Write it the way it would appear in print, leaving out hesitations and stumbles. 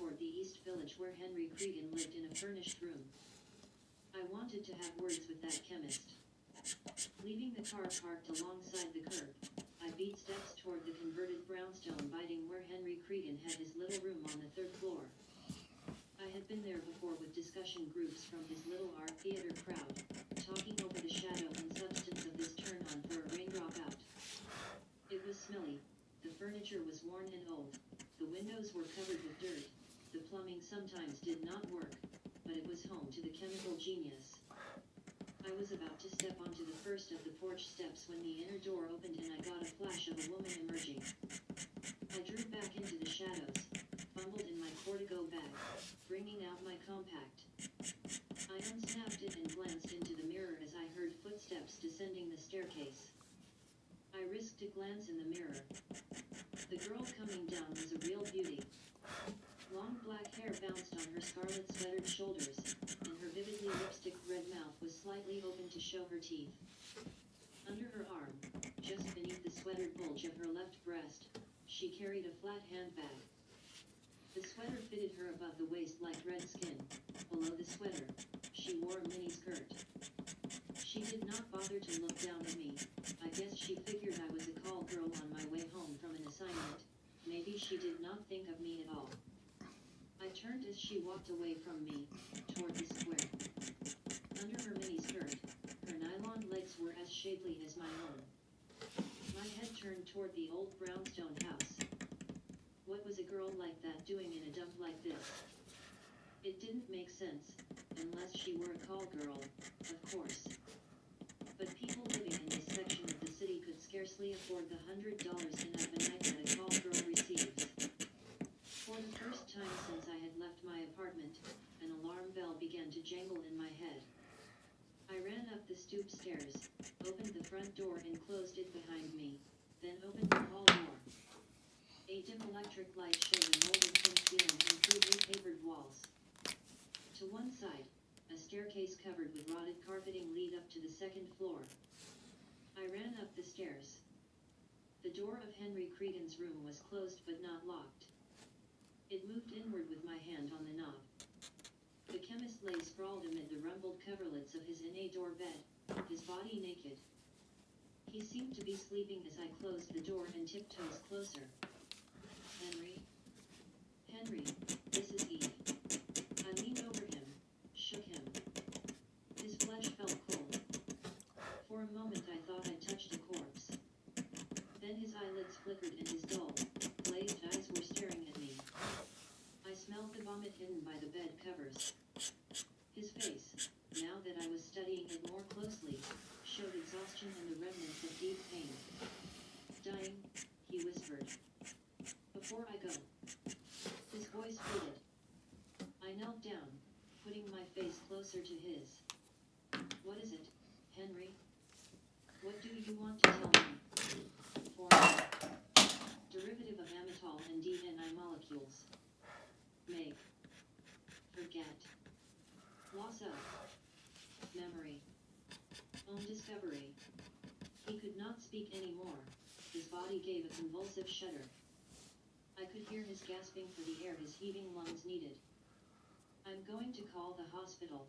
toward the East Village where Henry Cregan lived in a furnished room. I wanted to have words with that chemist. Leaving the car parked alongside the curb, I beat steps toward the converted brownstone biting where Henry Cregan had his little room on the third floor. I had been there before with discussion groups from his little art theater crowd, talking over the shadow and substance of this turn-on for a raindrop out. It was smelly, the furniture was worn and old, the windows were covered with dirt, the plumbing sometimes did not work, but it was home to the chemical genius. I was about to step onto the first of the porch steps when the inner door opened and I got a flash of a woman emerging. I drew back into the shadows, fumbled in my Cortico bag, bringing out my compact. I unsnapped it and glanced into the mirror as I heard footsteps descending the staircase. I risked a glance in the mirror. The girl coming down was a real beauty. Long black hair bounced on her scarlet sweatered shoulders, and her vividly lipstick-red mouth was slightly open to show her teeth. Under her arm, just beneath the sweatered bulge of her left breast, she carried a flat handbag. The sweater fitted her above the waist like red skin. Below the sweater, she wore a mini skirt. She did not bother to look down at me. I guess she figured I was a call girl on my way home from an assignment. Maybe she did not think of me at all. I turned as she walked away from me, toward the square. Under her mini skirt, her nylon legs were as shapely as my own. My head turned toward the old brownstone house. What was a girl like that doing in a dump like this? It didn't make sense, unless she were a call girl, of course. But people living in this section of the city could scarcely afford the $100 in a night that a call girl receives. For the first time since I had left my apartment, an alarm bell began to jangle in my head. I ran up the stoop stairs, opened the front door and closed it behind me, then opened the hall door. A dim electric light showed a molded tin ceiling and crudely papered walls. To one side, a staircase covered with rotted carpeting lead up to the second floor. I ran up the stairs. The door of Henry Cregan's room was closed but not locked. It moved inward with my hand on the knob. The chemist lay sprawled amid the rumpled coverlets of his indoor bed, his body naked. He seemed to be sleeping as I closed the door and tiptoes closer. Henry? Henry, this is Eve. I leaned over him, shook him. His flesh felt cold. For a moment I thought I'd touched a corpse. Then his eyelids flickered and his dull, glazed eyes were staring at me. I smelled the vomit hidden by the bed covers. His face, now that I was studying it more closely, showed exhaustion and the remnants of deep pain. Dying, he whispered. Before I go. His voice faded. I knelt down, putting my face closer to his. What is it, Henry? What do you want to tell me? Formula. Derivative of amytal and DNI molecules. Make. Forget. Loss of. Memory. Own discovery. He could not speak anymore. His body gave a convulsive shudder. I could hear his gasping for the air his heaving lungs needed. I'm going to call the hospital.